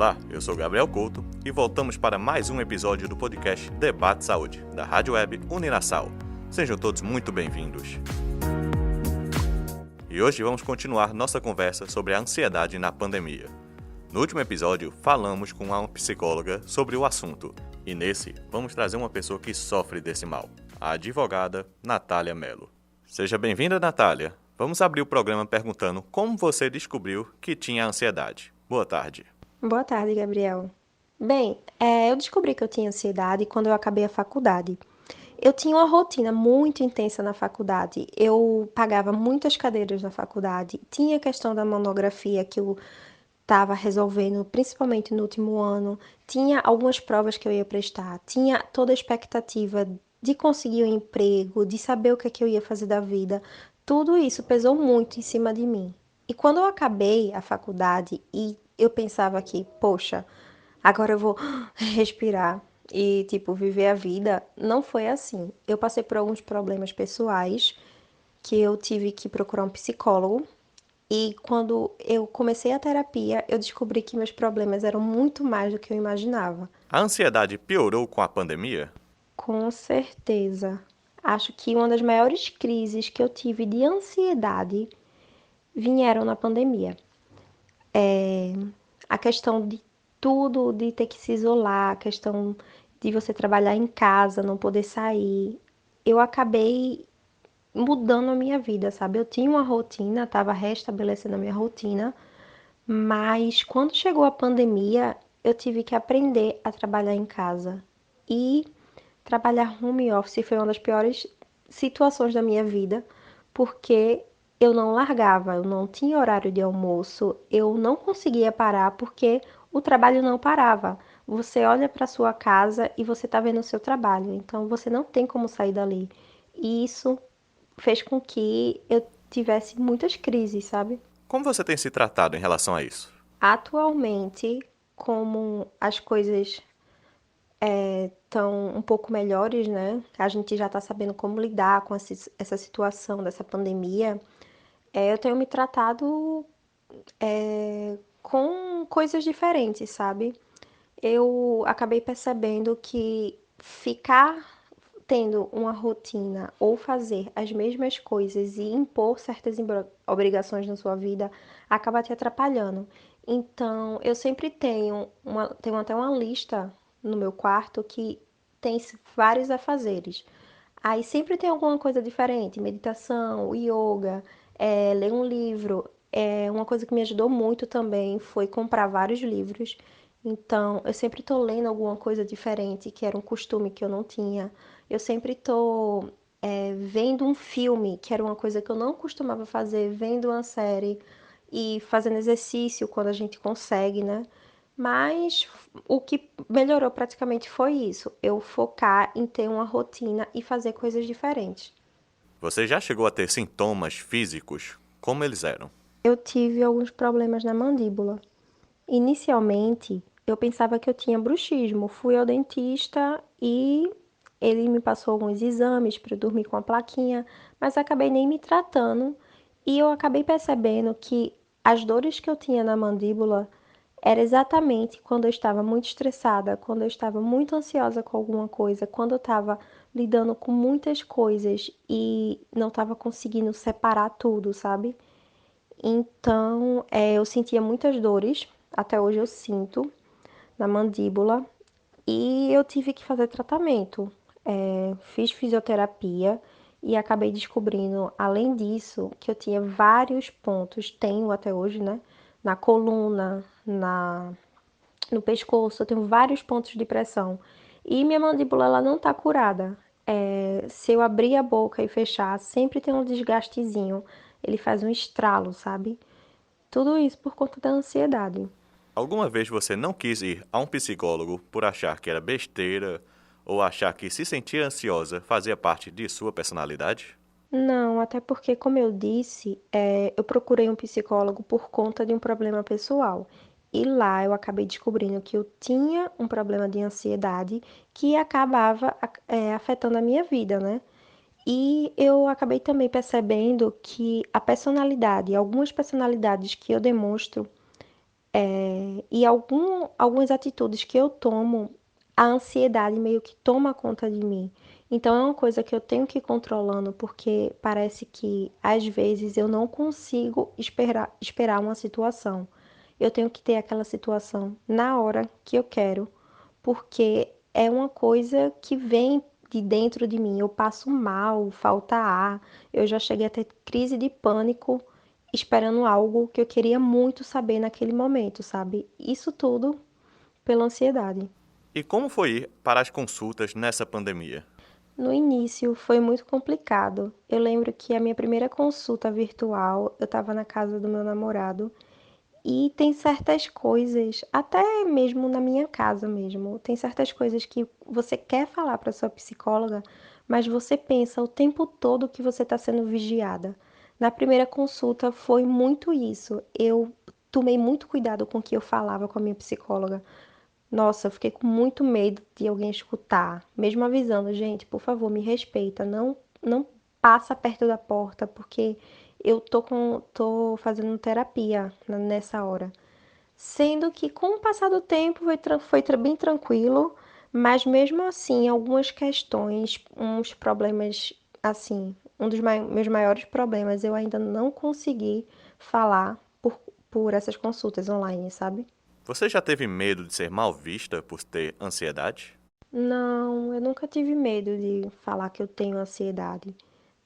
Olá, eu sou Gabriel Couto e voltamos para mais um episódio do podcast Debate Saúde, da Rádio Web Uninassal. Sejam todos muito bem-vindos. E hoje vamos continuar nossa conversa sobre a ansiedade na pandemia. No último episódio, falamos com uma psicóloga sobre o assunto, e nesse vamos trazer uma pessoa que sofre desse mal, a advogada Natália Mello. Seja bem-vinda, Natália. Vamos abrir o programa perguntando como você descobriu que tinha ansiedade. Boa tarde. Boa tarde, Gabriel. Bem, eu descobri que eu tinha ansiedade quando eu acabei a faculdade. Eu tinha uma rotina muito intensa na faculdade. Eu pagava muitas cadeiras na faculdade. Tinha a questão da monografia que eu estava resolvendo, principalmente no último ano. Tinha algumas provas que eu ia prestar. Tinha toda a expectativa de conseguir um emprego, de saber o que é que eu ia fazer da vida. Tudo isso pesou muito em cima de mim. E quando eu acabei a faculdade e eu pensava que, poxa, agora eu vou respirar e, tipo, viver a vida, não foi assim. Eu passei por alguns problemas pessoais que eu tive que procurar um psicólogo. E quando eu comecei a terapia, eu descobri que meus problemas eram muito mais do que eu imaginava. A ansiedade piorou com a pandemia? Com certeza. Acho que uma das maiores crises que eu tive de ansiedade vieram na pandemia. A questão de tudo, de ter que se isolar, a questão de você trabalhar em casa, não poder sair. Eu acabei mudando a minha vida, sabe? Eu tinha uma rotina, estava restabelecendo a minha rotina, mas quando chegou a pandemia, eu tive que aprender a trabalhar em casa. E trabalhar home office foi uma das piores situações da minha vida, porque eu não largava, eu não tinha horário de almoço, eu não conseguia parar porque o trabalho não parava. Você olha para sua casa e você está vendo o seu trabalho, então você não tem como sair dali. E isso fez com que eu tivesse muitas crises, sabe? Como você tem se tratado em relação a isso? Atualmente, como as coisas estão um pouco melhores, né? A gente já está sabendo como lidar com essa situação dessa pandemia. Eu tenho me tratado com coisas diferentes, sabe? Eu acabei percebendo que ficar tendo uma rotina ou fazer as mesmas coisas e impor certas obrigações na sua vida acaba te atrapalhando. Então, eu sempre tenho até uma lista no meu quarto que tem vários afazeres. Aí sempre tem alguma coisa diferente, meditação, yoga, ler um livro. Uma coisa que me ajudou muito também foi comprar vários livros. Então, eu sempre estou lendo alguma coisa diferente, que era um costume que eu não tinha. Eu sempre estou vendo um filme, que era uma coisa que eu não costumava fazer, vendo uma série e fazendo exercício quando a gente consegue, né? Mas o que melhorou praticamente foi isso, eu focar em ter uma rotina e fazer coisas diferentes. Você já chegou a ter sintomas físicos? Como eles eram? Eu tive alguns problemas na mandíbula. Inicialmente, eu pensava que eu tinha bruxismo. Fui ao dentista e ele me passou alguns exames para eu dormir com a plaquinha, mas acabei nem me tratando e eu acabei percebendo que as dores que eu tinha na mandíbula era exatamente quando eu estava muito estressada, quando eu estava muito ansiosa com alguma coisa, quando eu estava lidando com muitas coisas e não estava conseguindo separar tudo, sabe? Então, eu sentia muitas dores, até hoje eu sinto, na mandíbula, e eu tive que fazer tratamento. Fiz fisioterapia e acabei descobrindo, além disso, que eu tinha vários pontos, tenho até hoje, né? Na coluna, no pescoço, eu tenho vários pontos de pressão. E minha mandíbula, ela não tá curada. Se eu abrir a boca e fechar, sempre tem um desgastezinho. Ele faz um estralo, sabe? Tudo isso por conta da ansiedade. Alguma vez você não quis ir a um psicólogo por achar que era besteira ou achar que se sentir ansiosa fazia parte de sua personalidade? Não, até porque, como eu disse, eu procurei um psicólogo por conta de um problema pessoal. E lá eu acabei descobrindo que eu tinha um problema de ansiedade que acabava, afetando a minha vida, né? E eu acabei também percebendo que a personalidade, algumas personalidades que eu demonstro, E algumas atitudes que eu tomo, a ansiedade meio que toma conta de mim. Então é uma coisa que eu tenho que ir controlando, porque parece que às vezes eu não consigo esperar uma situação. Eu tenho que ter aquela situação na hora que eu quero, porque é uma coisa que vem de dentro de mim. Eu passo mal, falta ar, eu já cheguei a ter crise de pânico esperando algo que eu queria muito saber naquele momento, sabe? Isso tudo pela ansiedade. E como foi ir para as consultas nessa pandemia? No início foi muito complicado. Eu lembro que a minha primeira consulta virtual, eu estava na casa do meu namorado e tem certas coisas, até mesmo na minha casa mesmo, tem certas coisas que você quer falar para sua psicóloga, mas você pensa o tempo todo que você está sendo vigiada. Na primeira consulta foi muito isso. Eu tomei muito cuidado com o que eu falava com a minha psicóloga. Nossa, eu fiquei com muito medo de alguém escutar, mesmo avisando, gente, por favor, me respeita, não passa perto da porta, porque eu tô fazendo terapia nessa hora. Sendo que com o passar do tempo foi bem tranquilo, mas mesmo assim, algumas questões, uns problemas, assim, um dos meus maiores problemas eu ainda não consegui falar por essas consultas online, sabe? Você já teve medo de ser mal vista por ter ansiedade? Não, eu nunca tive medo de falar que eu tenho ansiedade.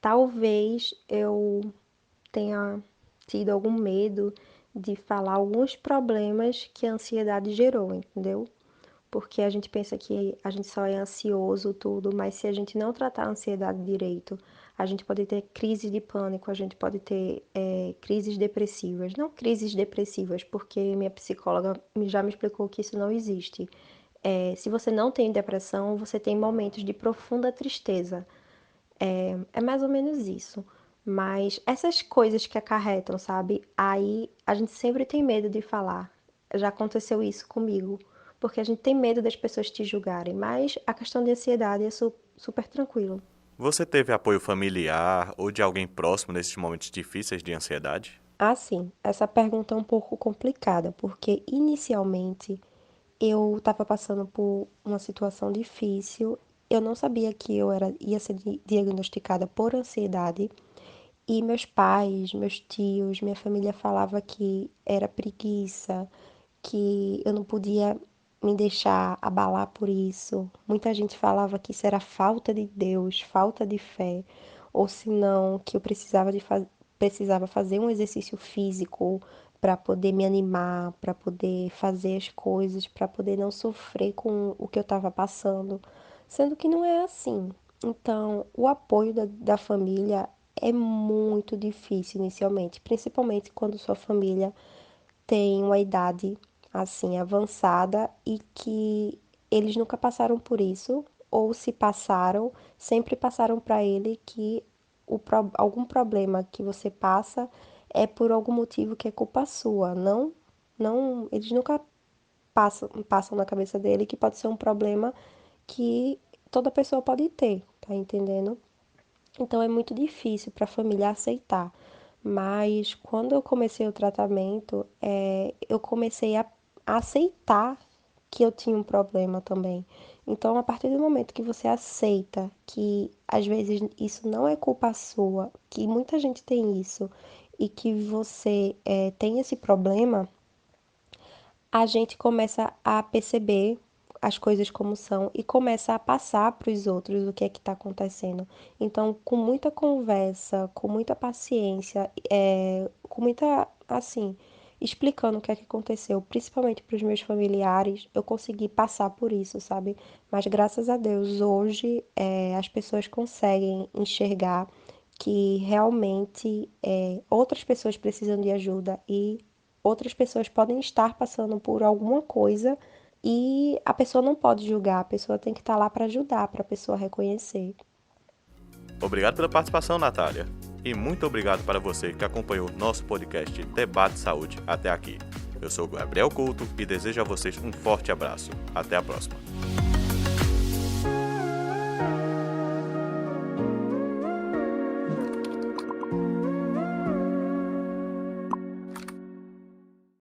Talvez eu tenha tido algum medo de falar alguns problemas que a ansiedade gerou, entendeu? Porque a gente pensa que a gente só é ansioso, tudo, mas se a gente não tratar a ansiedade direito, a gente pode ter crise de pânico, a gente pode ter crises depressivas. Não crises depressivas, porque minha psicóloga já me explicou que isso não existe. Se você não tem depressão, você tem momentos de profunda tristeza. É mais ou menos isso. Mas essas coisas que acarretam, sabe? Aí a gente sempre tem medo de falar. Já aconteceu isso comigo. Porque a gente tem medo das pessoas te julgarem. Mas a questão de ansiedade é super tranquilo. Você teve apoio familiar ou de alguém próximo nesses momentos difíceis de ansiedade? Assim, essa pergunta é um pouco complicada, porque inicialmente eu estava passando por uma situação difícil. Eu não sabia que ia ser diagnosticada por ansiedade. E meus pais, meus tios, minha família falava que era preguiça, que eu não podia me deixar abalar por isso. Muita gente falava que isso era falta de Deus, falta de fé, ou se não, que eu precisava fazer um exercício físico para poder me animar, para poder fazer as coisas, para poder não sofrer com o que eu estava passando, sendo que não é assim. Então, o apoio da família é muito difícil inicialmente, principalmente quando sua família tem uma idade assim avançada e que eles nunca passaram por isso, ou se passaram, sempre passaram para ele que algum problema que você passa é por algum motivo que é culpa sua, não, eles nunca passam na cabeça dele que pode ser um problema que toda pessoa pode ter, tá entendendo? Então é muito difícil para a família aceitar. Mas quando eu comecei o tratamento, eu comecei a aceitar que eu tinha um problema também. Então, a partir do momento que você aceita que às vezes isso não é culpa sua, que muita gente tem isso, e que você tem esse problema, a gente começa a perceber as coisas como são e começa a passar para os outros o que é que está acontecendo. Então, com muita conversa, com muita paciência, com muita, assim, explicando o que é que aconteceu, principalmente para os meus familiares, eu consegui passar por isso, sabe? Mas graças a Deus, hoje, as pessoas conseguem enxergar que realmente outras pessoas precisam de ajuda e outras pessoas podem estar passando por alguma coisa e a pessoa não pode julgar, a pessoa tem que estar lá para ajudar, para a pessoa reconhecer. Obrigado pela participação, Natália. E muito obrigado para você que acompanhou nosso podcast Debate Saúde até aqui. Eu sou Gabriel Couto e desejo a vocês um forte abraço. Até a próxima.